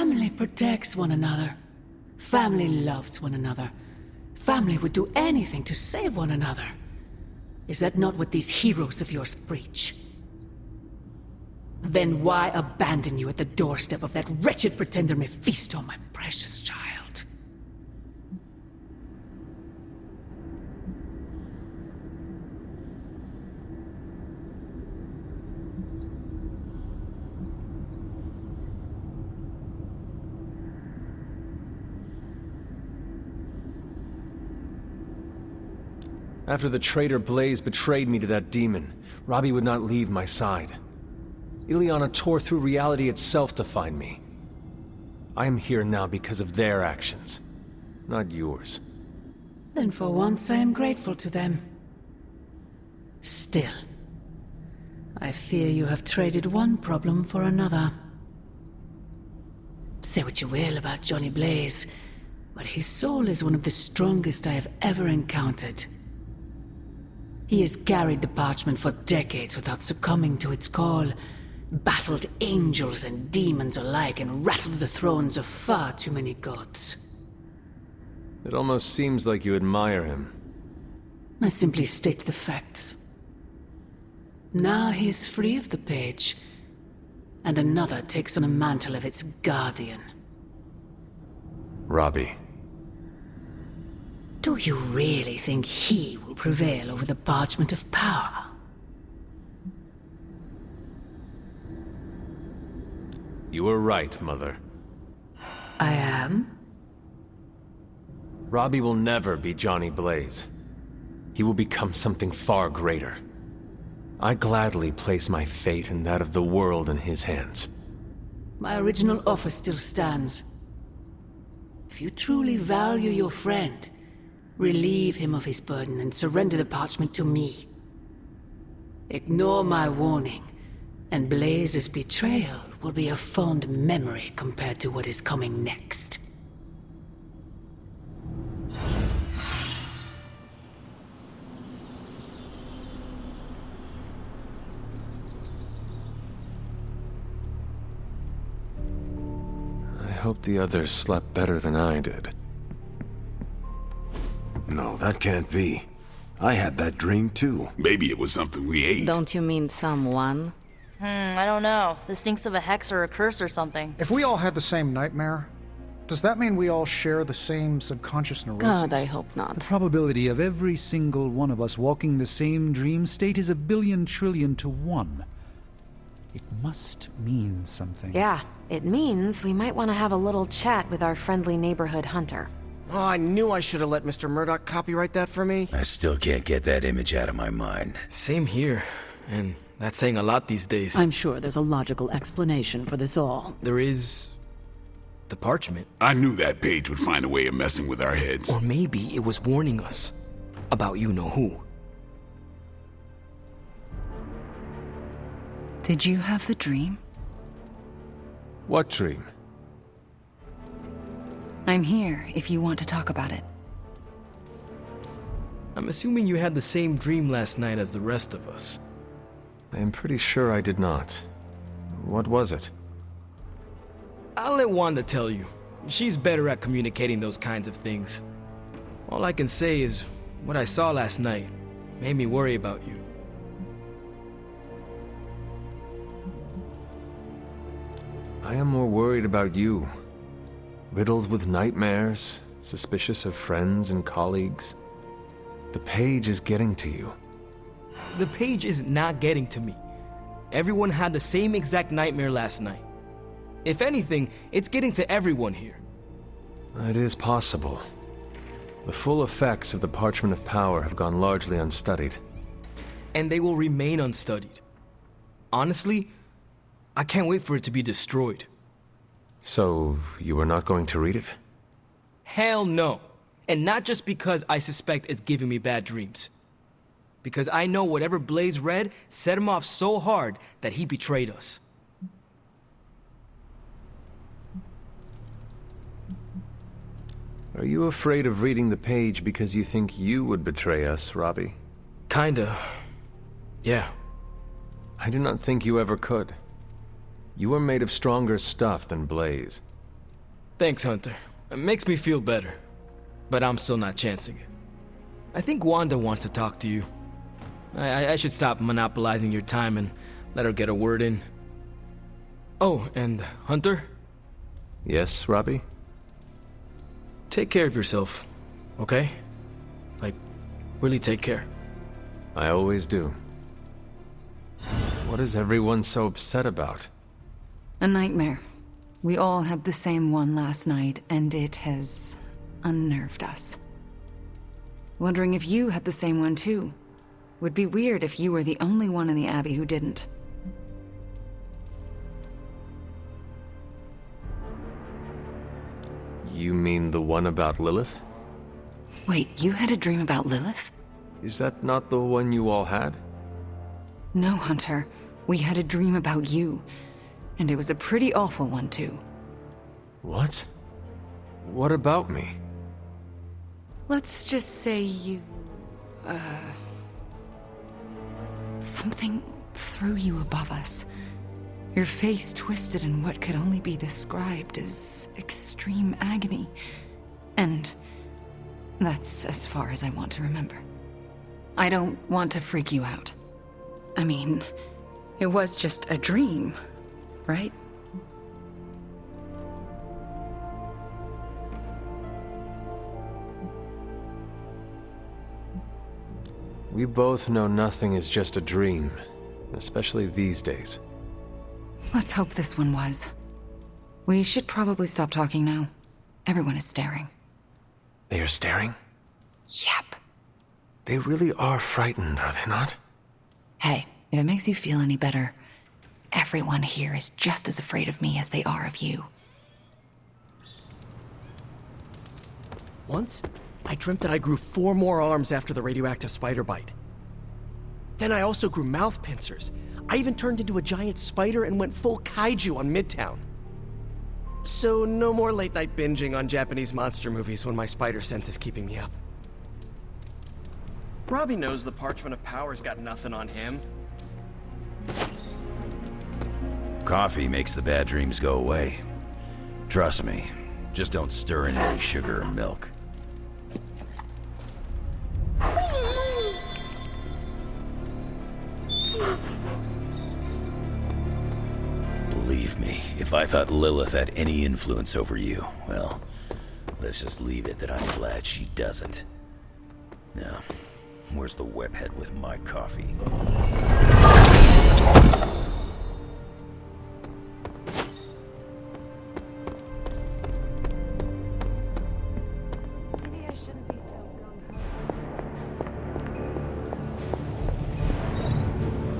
Family protects one another. Family loves one another. Family would do anything to save one another. Is that not what these heroes of yours preach? Then why abandon you at the doorstep of that wretched pretender Mephisto, my precious child? After the traitor Blaze betrayed me to that demon, Robbie would not leave my side. Ileana tore through reality itself to find me. I am here now because of their actions, not yours. Then for once I am grateful to them. Still, I fear you have traded one problem for another. Say what you will about Johnny Blaze, but his soul is one of the strongest I have ever encountered. He has carried the parchment for decades without succumbing to its call, battled angels and demons alike, and rattled the thrones of far too many gods. It almost seems like you admire him. I simply state the facts. Now he is free of the page, and another takes on the mantle of its guardian. Robbie. Do you really think he will prevail over the Parchment of Power? You were right, Mother. I am? Robbie will never be Johnny Blaze. He will become something far greater. I gladly place my fate and that of the world in his hands. My original offer still stands. If you truly value your friend, relieve him of his burden and surrender the parchment to me. Ignore my warning, and Blaze's betrayal will be a fond memory compared to what is coming next. I hope the others slept better than I did. No, that can't be. I had that dream too. Maybe it was something we ate. Don't you mean someone? I don't know. This stinks of a hex or a curse or something. If we all had the same nightmare, does that mean we all share the same subconscious neurosis? God, I hope The not. probability of every single one of us walking the same dream state is 1,000,000,000 trillion to 1. It must mean something. Yeah, it means we might want to have a little chat with our friendly neighborhood hunter. Oh, I knew I should have let Mr. Murdoch copyright that for me. I still can't get that image out of my mind. Same here. And that's saying a lot these days. I'm sure there's a logical explanation for this all. There is... the parchment. I knew that page would find a way of messing with our heads. Or maybe it was warning us about you-know-who. Did you have the dream? What dream? I'm here if you want to talk about it. I'm assuming you had the same dream last night as the rest of us. I am pretty sure I did not. What was it? I'll let Wanda tell you. She's better at communicating those kinds of things. All I can say is, what I saw last night made me worry about you. I am more worried about you. Riddled with nightmares, suspicious of friends and colleagues. The page is getting to you. The page is not getting to me. Everyone had the same exact nightmare last night. If anything, it's getting to everyone here. It is possible. The full effects of the Parchment of Power have gone largely unstudied. And they will remain unstudied. Honestly, I can't wait for it to be destroyed. So, you are not going to read it? Hell no. And not just because I suspect it's giving me bad dreams. Because I know whatever Blaze read set him off so hard that he betrayed us. Are you afraid of reading the page because you think you would betray us, Robbie? Kinda. Yeah. I do not think you ever could. You are made of stronger stuff than Blaze. Thanks, Hunter. It makes me feel better. But I'm still not chancing it. I think Wanda wants to talk to you. I should stop monopolizing your time and let her get a word in. Oh, and Hunter? Yes, Robbie? Take care of yourself, okay? Like, really take care. I always do. What is everyone so upset about? A nightmare. We all had the same one last night, and it has unnerved us. Wondering if you had the same one too. Would be weird if you were the only one in the Abbey who didn't. You mean the one about Lilith? Wait, you had a dream about Lilith? Is that not the one you all had? No, Hunter. We had a dream about you. And it was a pretty awful one too. What? What about me? Let's just say you... something threw you above us. Your face twisted in what could only be described as extreme agony. And that's as far as I want to remember. I don't want to freak you out. I mean, it was just a dream, right? We both know nothing is just a dream, especially these days. Let's hope this one was. We should probably stop talking now. Everyone is staring. They are staring? Yep. They really are frightened, are they not? Hey, if it makes you feel any better, everyone here is just as afraid of me as they are of you. Once, I dreamt that I grew 4 more arms after the radioactive spider bite. Then I also grew mouth pincers. I even turned into a giant spider and went full kaiju on Midtown. So no more late night binging on Japanese monster movies when my spider sense is keeping me up. Robbie knows the Parchment of Power's got nothing on him. Coffee makes the bad dreams go away. Trust me, just don't stir in any sugar or milk. Believe me, if I thought Lilith had any influence over you, well, let's just leave it that I'm glad she doesn't. Now, where's the webhead with my coffee? Maybe I shouldn't be so gung-ho.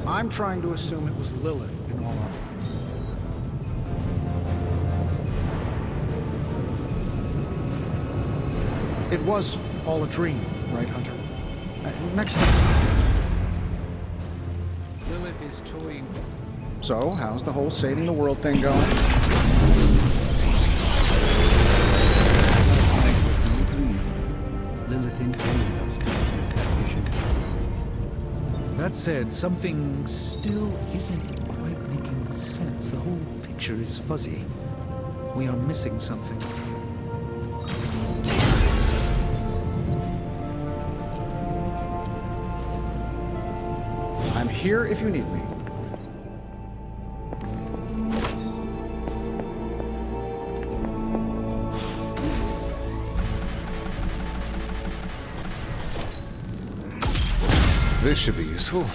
I'm trying to assume it was Lilith in all honesty. It was all a dream, right, Hunter? Next time. Lilith is toying. So, how's the whole saving the world thing going? Lilith inhaled us to witness that vision. That said, something still isn't quite making sense. The whole picture is fuzzy. We are missing something. I'm here if you need me. This should be useful.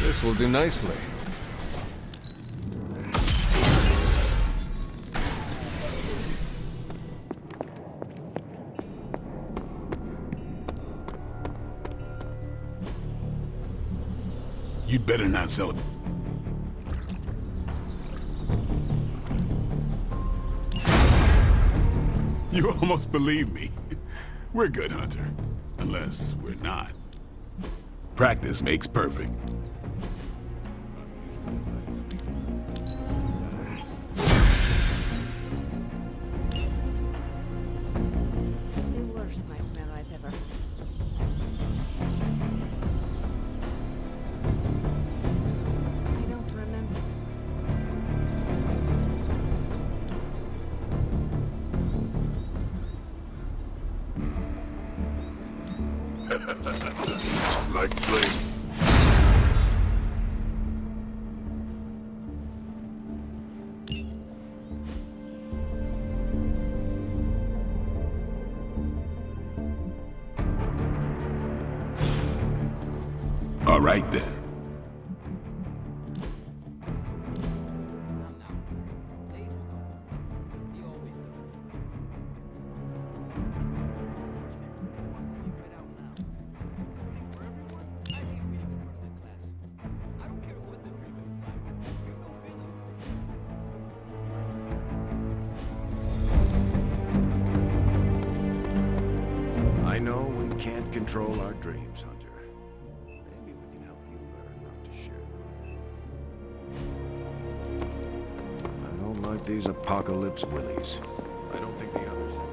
This will do nicely. You'd better not sell it. You almost believe me. We're good, Hunter. Unless we're not. Practice makes perfect. The worst nightmare I've ever... Like flame. All right then. I know we can't control our dreams, Hunter. Maybe we can help you learn not to share them. I don't like these apocalypse willies. I don't think the others have.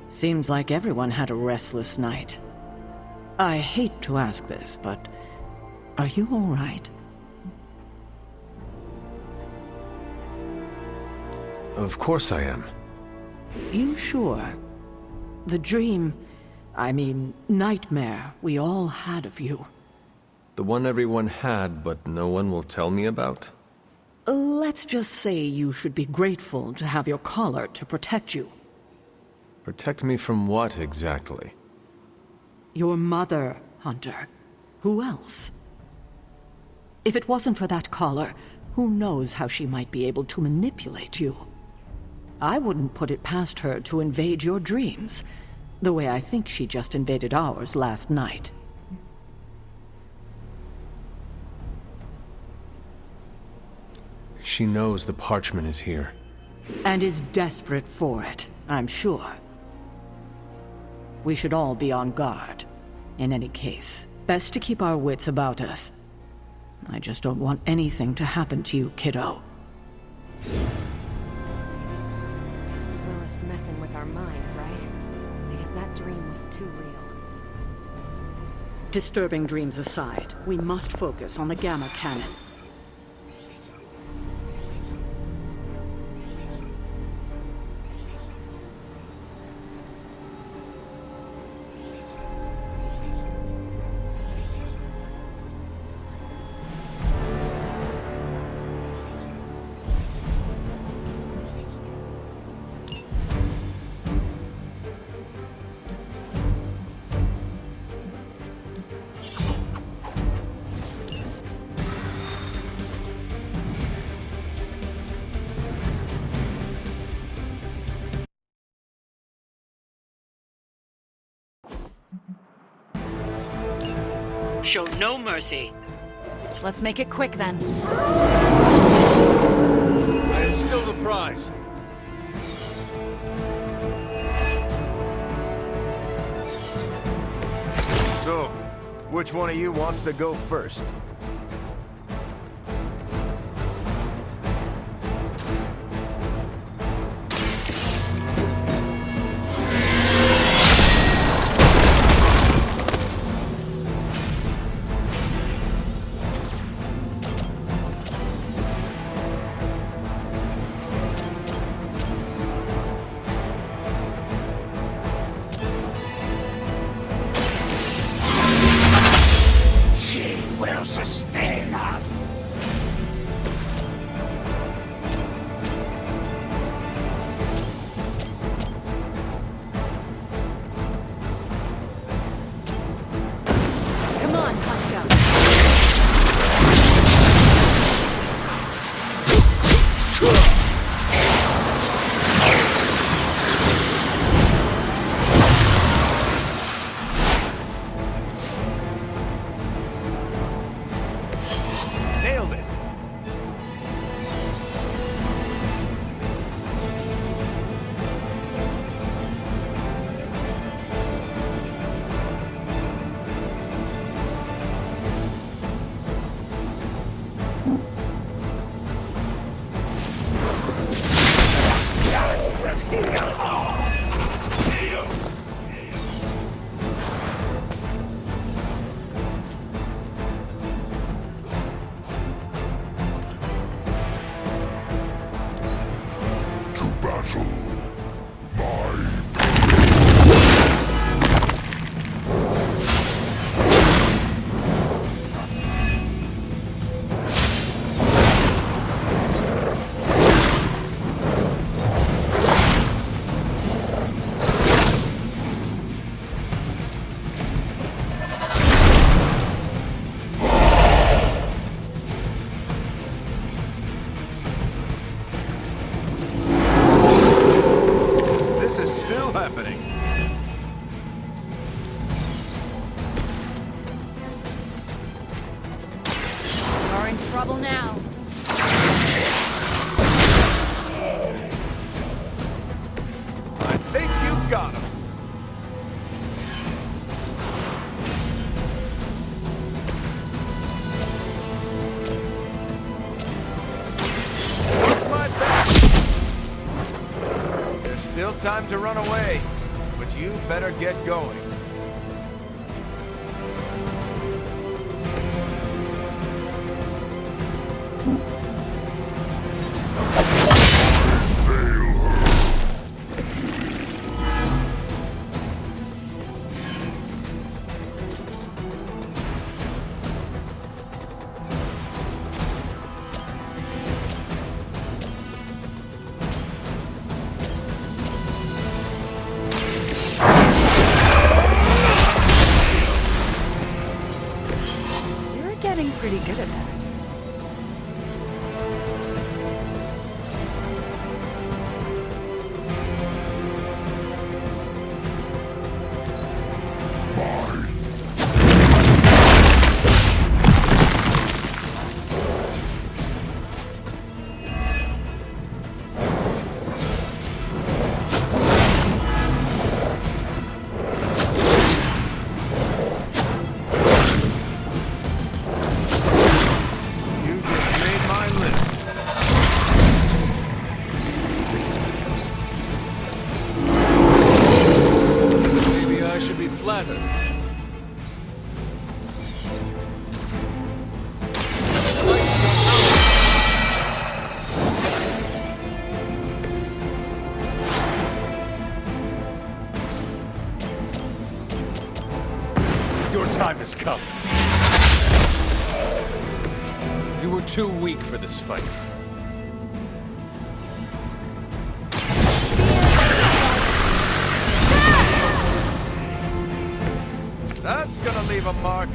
Seems like everyone had a restless night. I hate to ask this, but are you all right? Of course I am. You sure? The dream, I mean, nightmare we all had of you. The one everyone had, but no one will tell me about? Let's just say you should be grateful to have your collar to protect you. Protect me from what, exactly? Your mother, Hunter. Who else? If it wasn't for that collar, who knows how she might be able to manipulate you? I wouldn't put it past her to invade your dreams, the way I think she just invaded ours last night. She knows the parchment is here. And is desperate for it, I'm sure. We should all be on guard. In any case, best to keep our wits about us. I just don't want anything to happen to you, kiddo. Lilith's messing with our minds, right? Because that dream was too real. Disturbing dreams aside, we must focus on the Gamma Cannon. Show no mercy. Let's make it quick then. I am still the prize. So, which one of you wants to go first? Still time to run away, but you better get going. Getting pretty good at that. Your time has come. You were too weak for this fight. That's gonna leave a mark.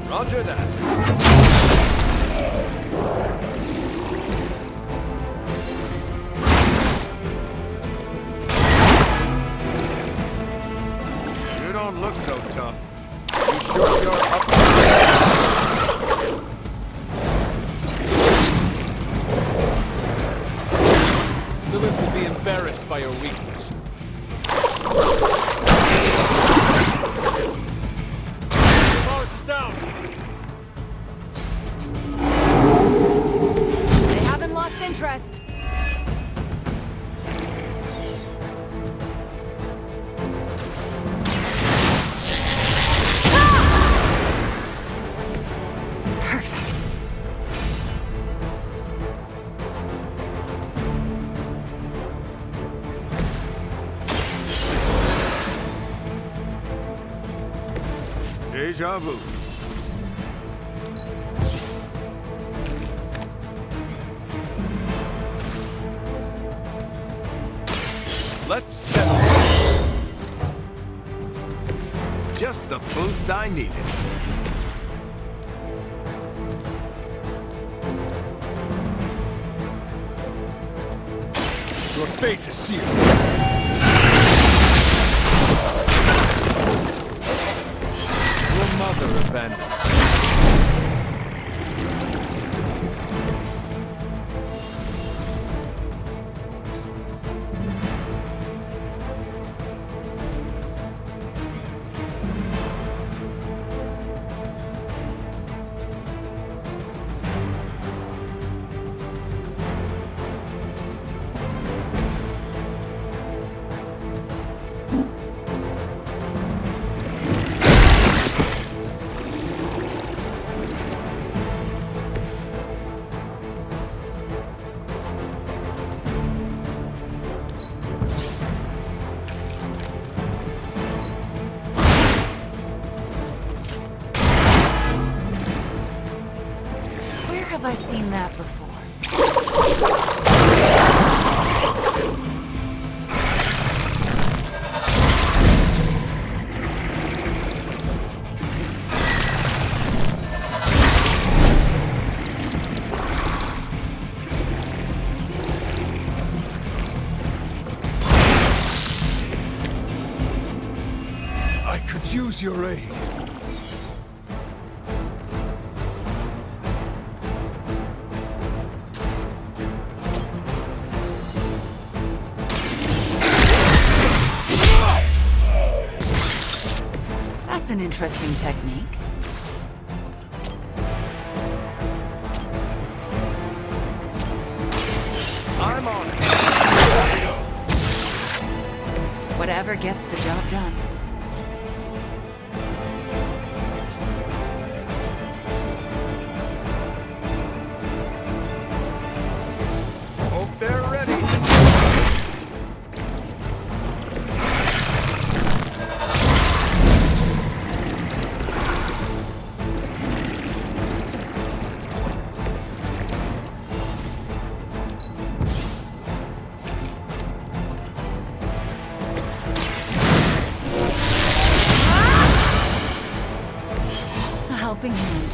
Roger that. You don't look so tough. You sure you're up? Lilith will be embarrassed by your weakness. Force is down! They haven't lost interest. Perfect. Deja vu. Let's settle this. Just the boost I needed. Your fate is sealed. Your mother abandoned. have I seen that before? I could use your aid. That's an interesting technique. I'm on it. Whatever gets the job done. Hope they're ready. A helping hand.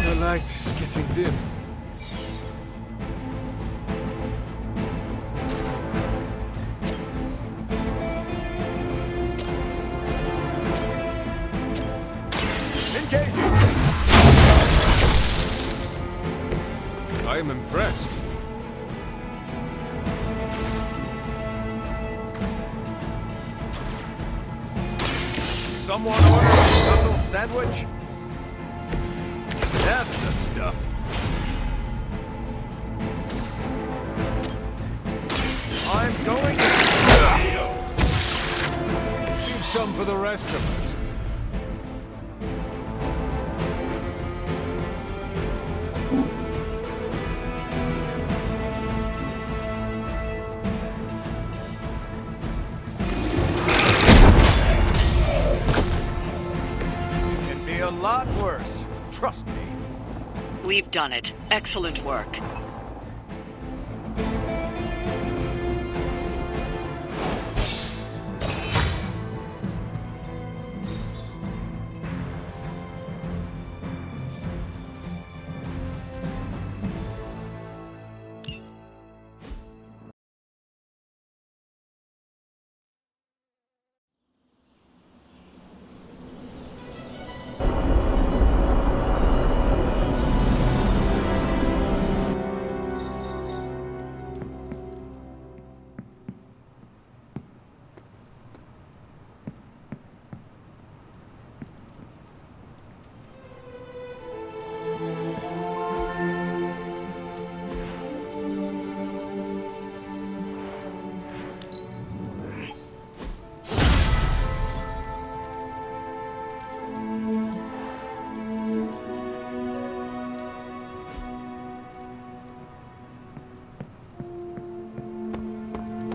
The light is getting dim. Engaging. I am impressed. Someone order a bundle sandwich? That's the stuff. I'm going. Leave some for the rest of us. Can be a lot worse. Trust me. We've done it. Excellent work.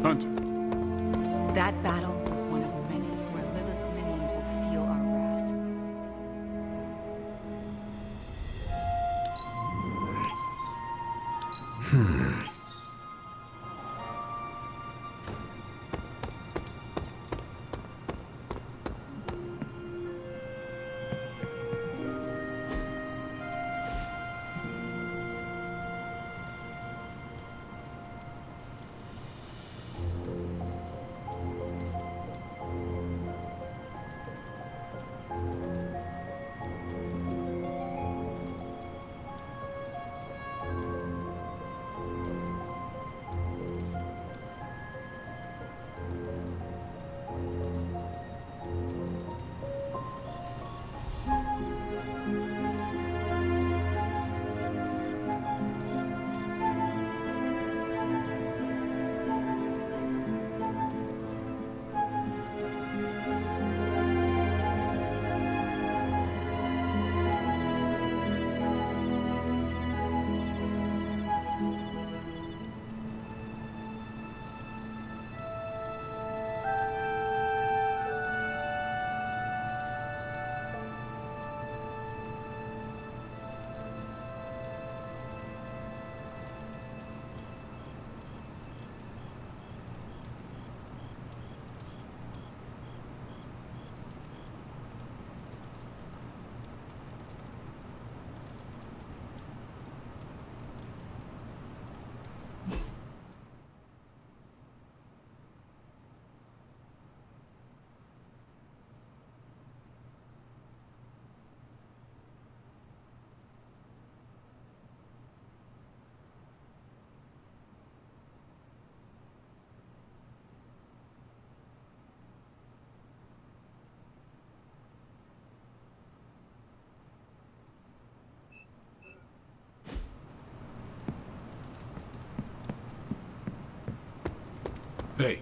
Hunter. That battle was one of many where Lilith's minions will feel our wrath. Hey.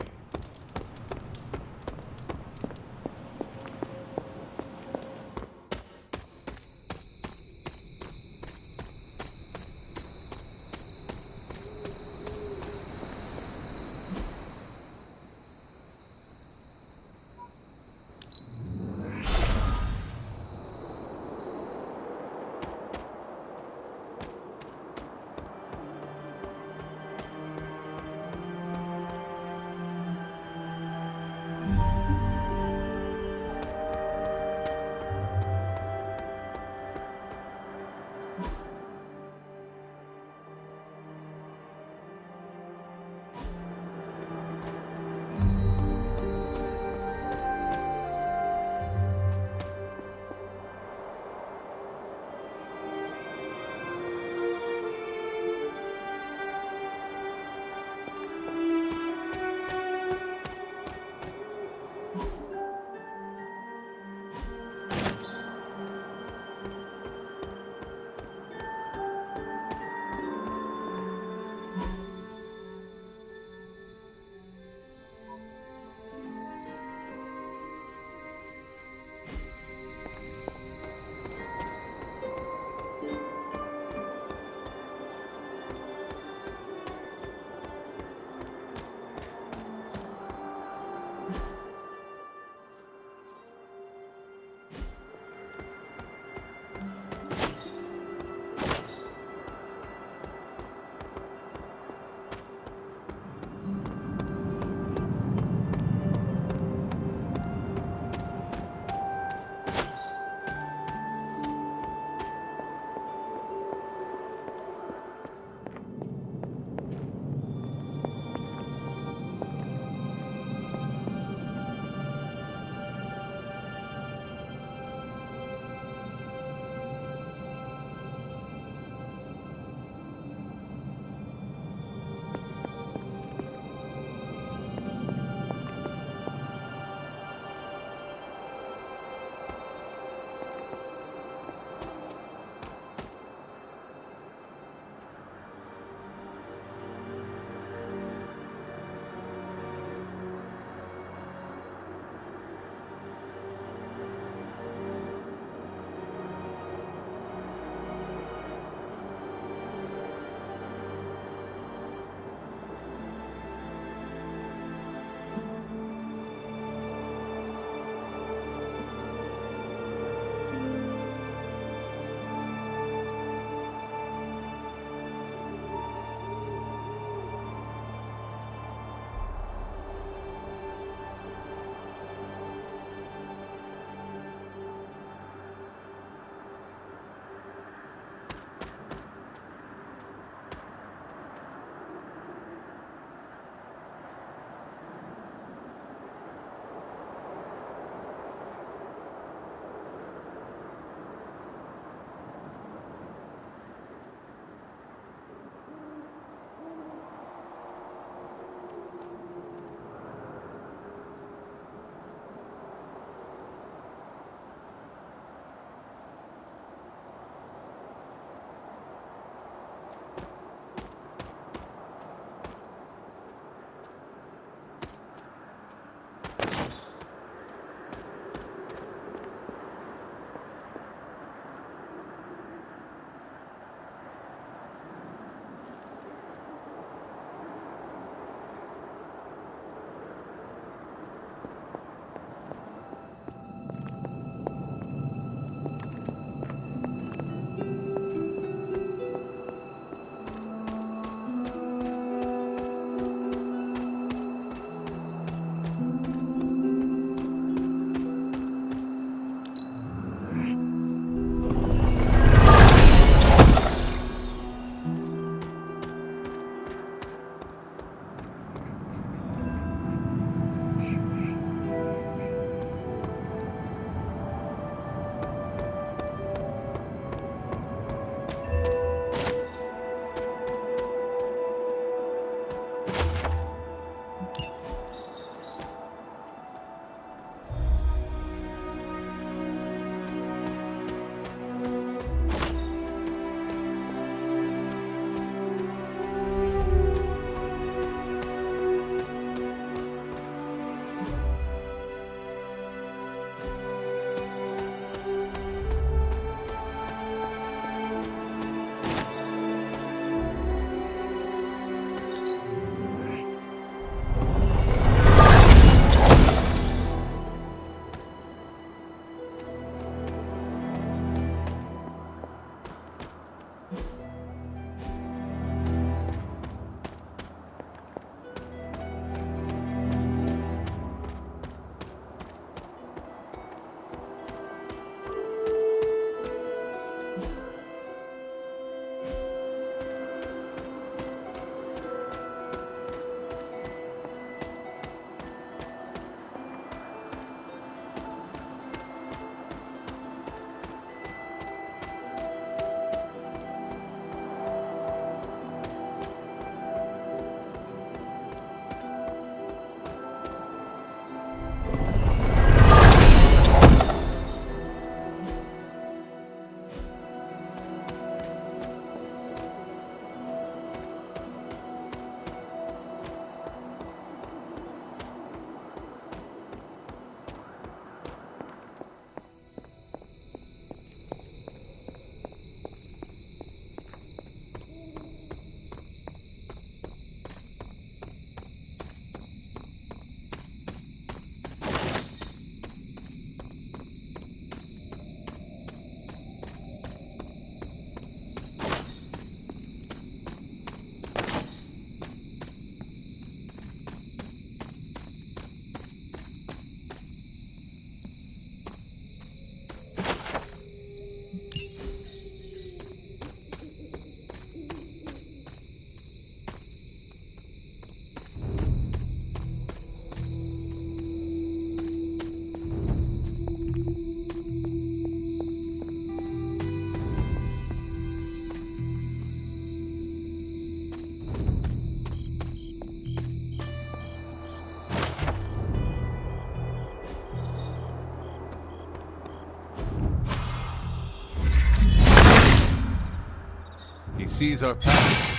He sees our path.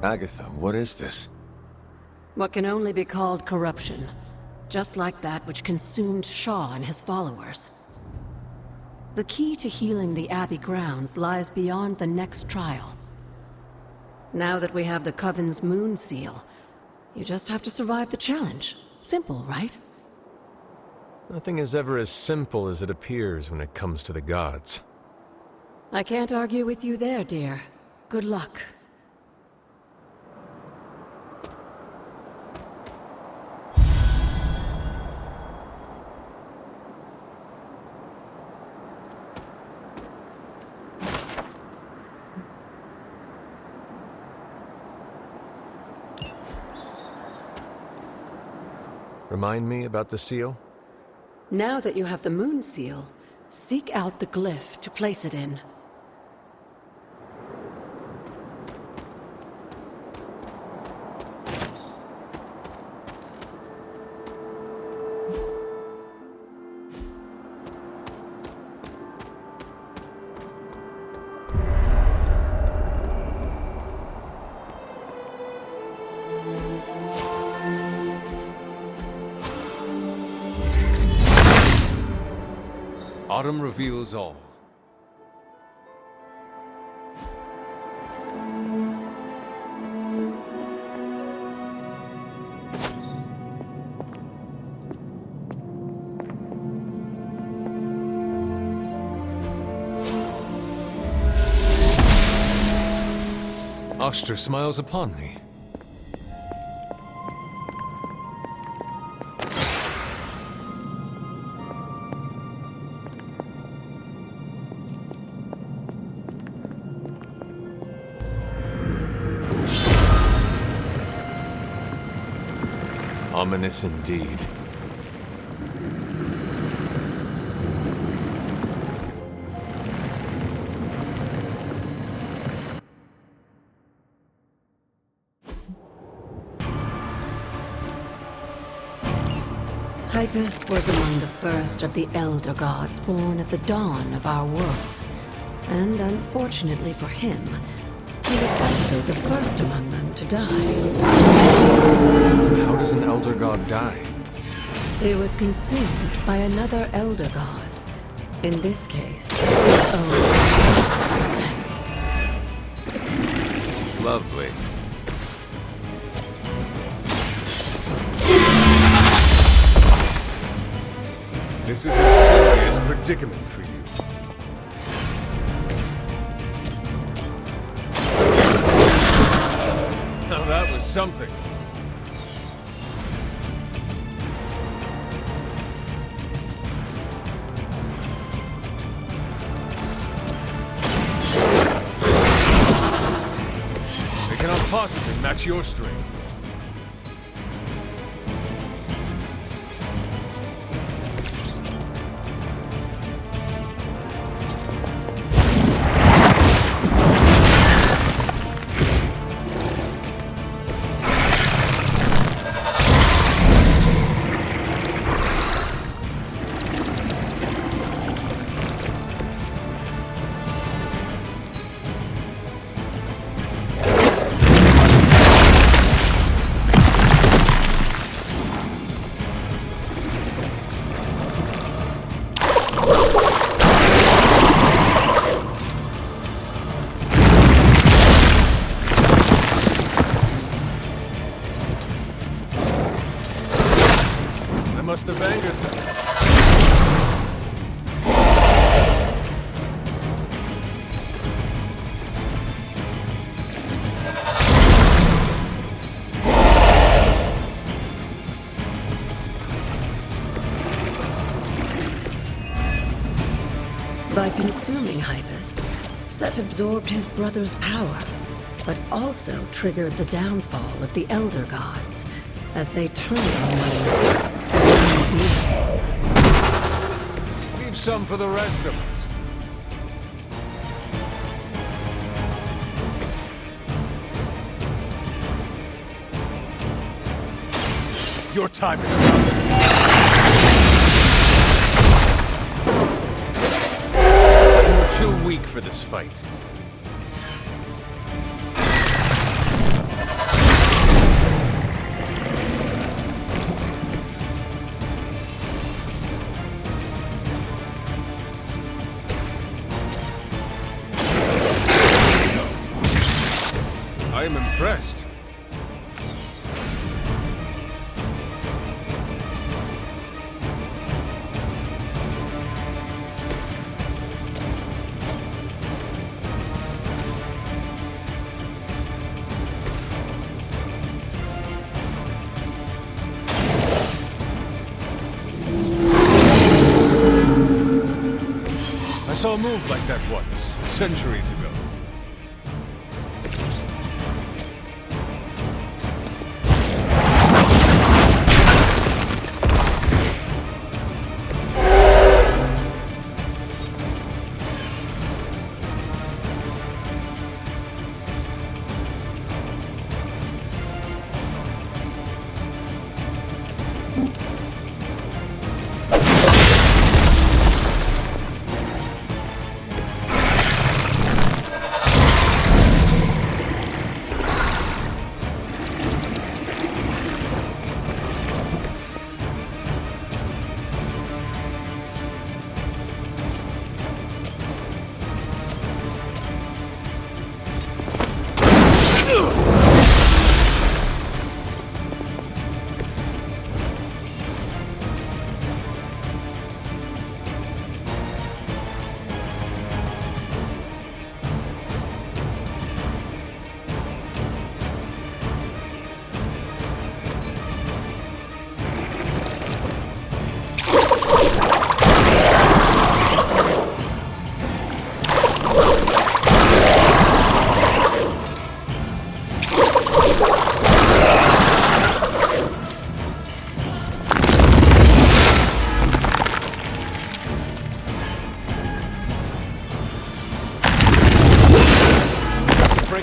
Agatha, what is this? What can only be called corruption. Just like that which consumed Shaw and his followers. The key to healing the Abbey grounds lies beyond the next trial. Now that we have the Coven's Moon Seal, you just have to survive the challenge. Simple, right? Nothing is ever as simple as it appears when it comes to the gods. I can't argue with you there, dear. Good luck. Remind me about the seal? Now that you have the Moon Seal, seek out the glyph to place it in. Autumn reveals all. Oster smiles upon me. Ominous indeed. Hypus was among the first of the Elder Gods born at the dawn of our world. And unfortunately for him, he was also the first among them to die. How does an Elder God die? He was consumed by another Elder God. In this case, his own set. Lovely. This is a serious predicament for you. Now that was something. They cannot possibly match your strength. must have angered them. By consuming Hypus, Set absorbed his brother's power, but also triggered the downfall of the Elder Gods, as they turned on one another and demons. Leave some for the rest of us. Your time is come. Too weak for this fight. I am impressed. I saw a move like that once, centuries ago.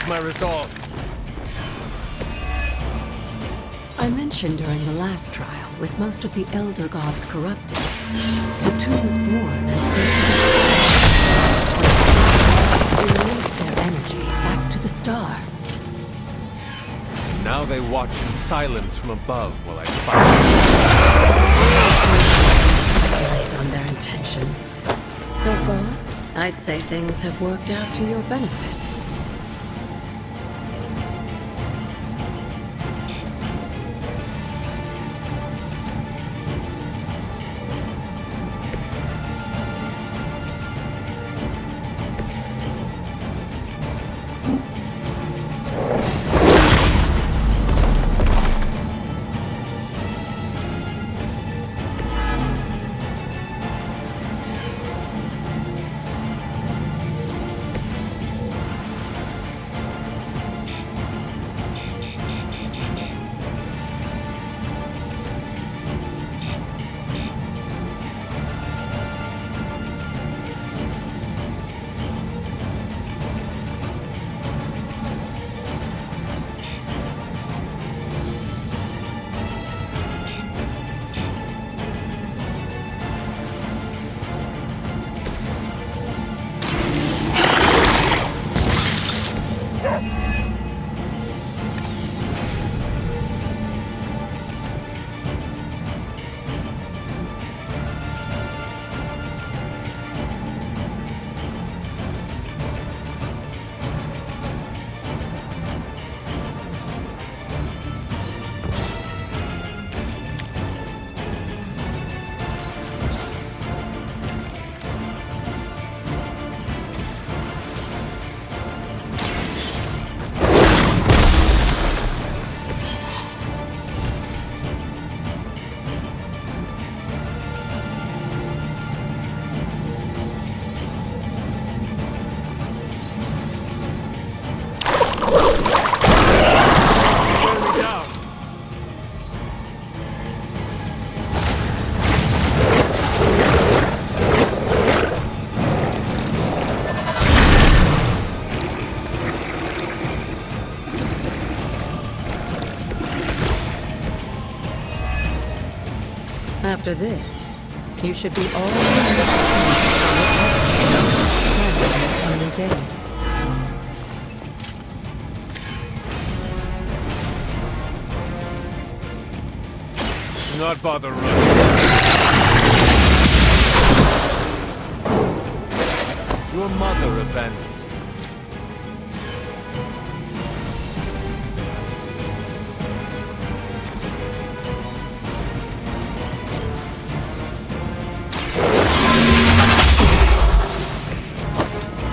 My resolve. I mentioned during the last trial, with most of the Elder Gods corrupted, the Two was born and saved they released their energy back to the stars. Now they watch in silence from above while I fight. On their intentions. So far, I'd say things have worked out to your benefit. After this, you should be all in the coming days. Do not bother running. Your mother abandoned you.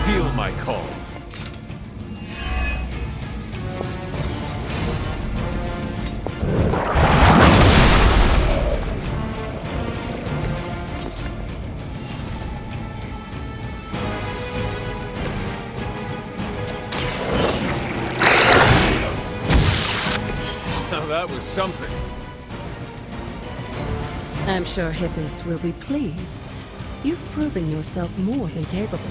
Feel my call. Now that was something. I'm sure Hippus will be pleased. You've proven yourself more than capable.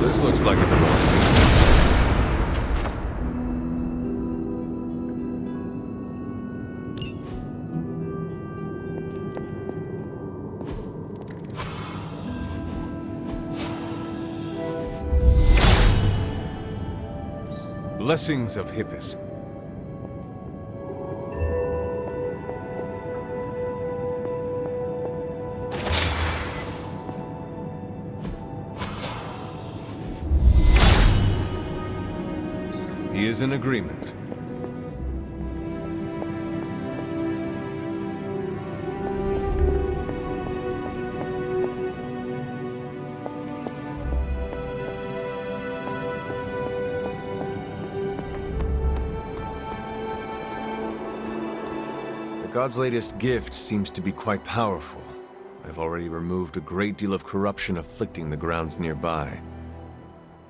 This looks like a noise. Blessings of Hippus. He is in agreement. The God's latest gift seems to be quite powerful. I've already removed a great deal of corruption afflicting the grounds nearby.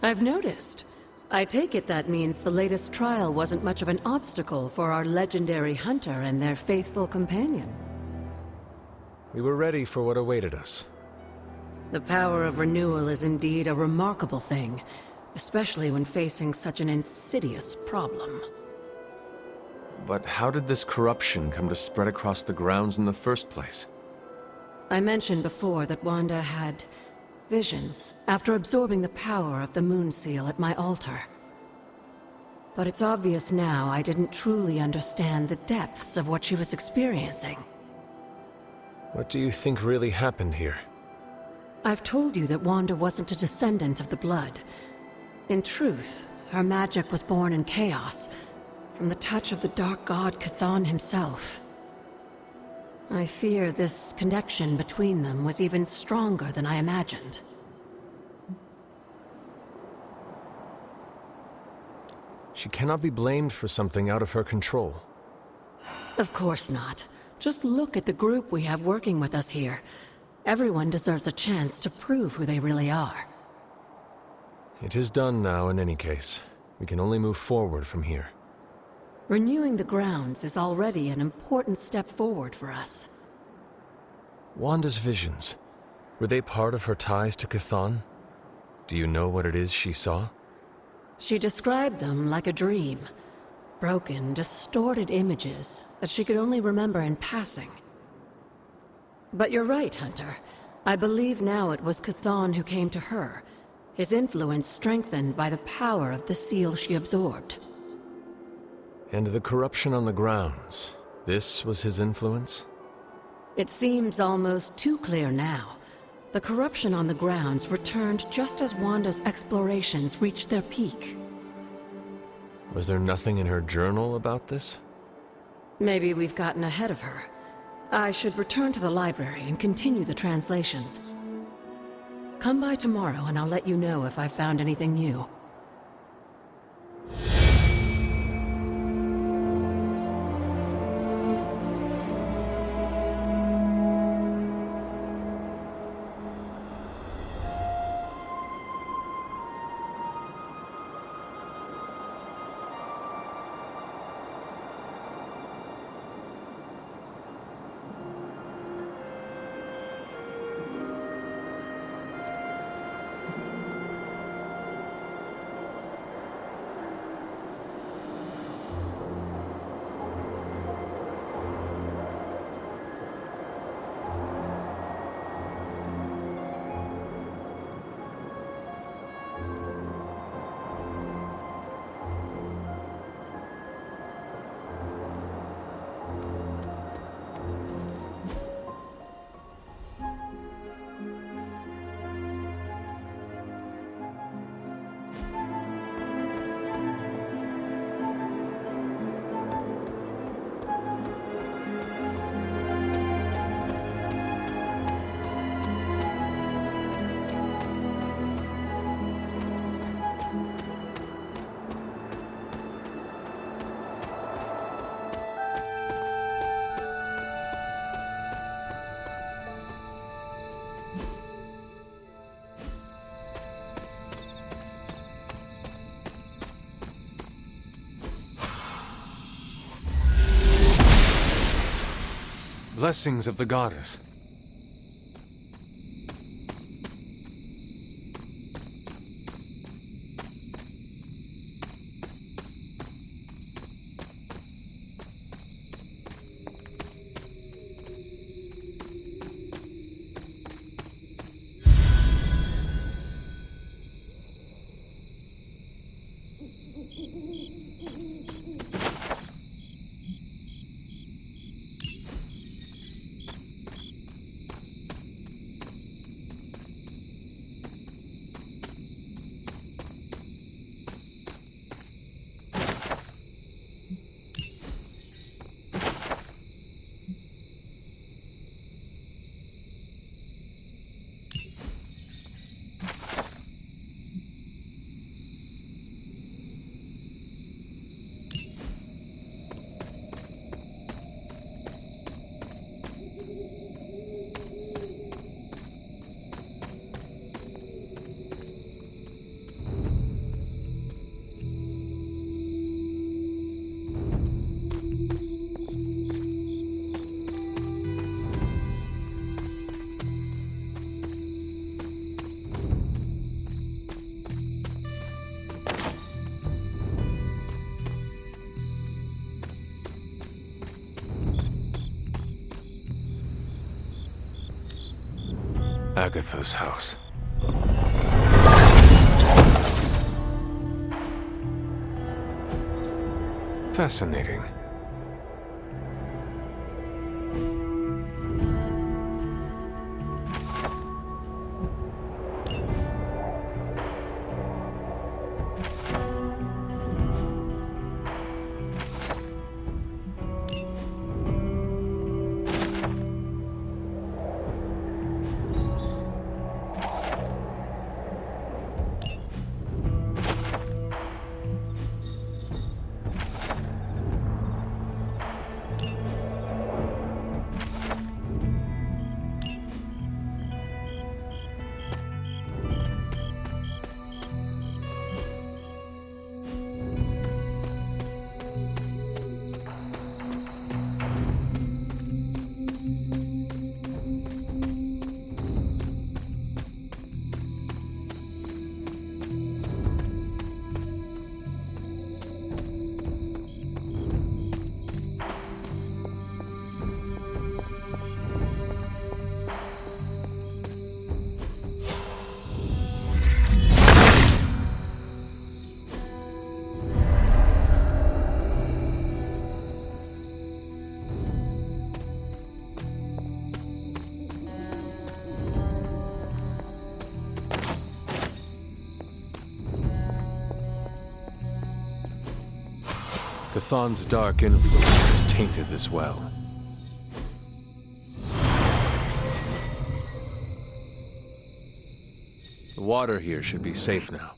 I've noticed. I take it that means the latest trial wasn't much of an obstacle for our legendary hunter and their faithful companion. We were ready for what awaited us. The power of renewal is indeed a remarkable thing, especially when facing such an insidious problem. But how did this corruption come to spread across the grounds in the first place? I mentioned before that Wanda had visions after absorbing the power of the Moon Seal at my altar. But it's obvious now I didn't truly understand the depths of what she was experiencing. What do you think really happened here? I've told you that Wanda wasn't a descendant of the Blood. In truth, her magic was born in chaos, from the touch of the Dark God Chthon himself. I fear this connection between them was even stronger than I imagined. She cannot be blamed for something out of her control. Of course not. Just look at the group we have working with us here. Everyone deserves a chance to prove who they really are. It is done now in any case. We can only move forward from here. Renewing the grounds is already an important step forward for us. Wanda's visions, were they part of her ties to Chthon? Do you know what it is she saw? She described them like a dream. Broken, distorted images that she could only remember in passing. But you're right, Hunter. I believe now it was Chthon who came to her, his influence strengthened by the power of the seal she absorbed. And the corruption on the grounds, this was his influence? It seems almost too clear now. The corruption on the grounds returned just as Wanda's explorations reached their peak. Was there nothing in her journal about this? Maybe we've gotten ahead of her. I should return to the library and continue the translations. Come by tomorrow and I'll let you know if I've found anything new. Blessings of the goddess. Agatha's house. Fascinating. Chthon's dark influence has tainted this well. The water here should be safe now.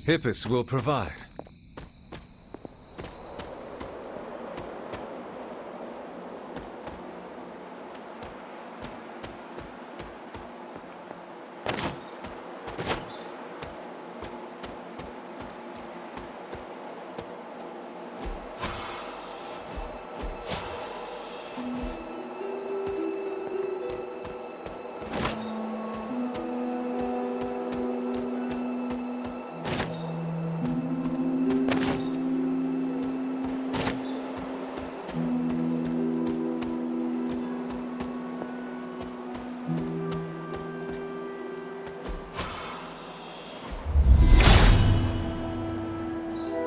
Hippus will provide.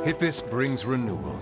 Hippus brings renewal.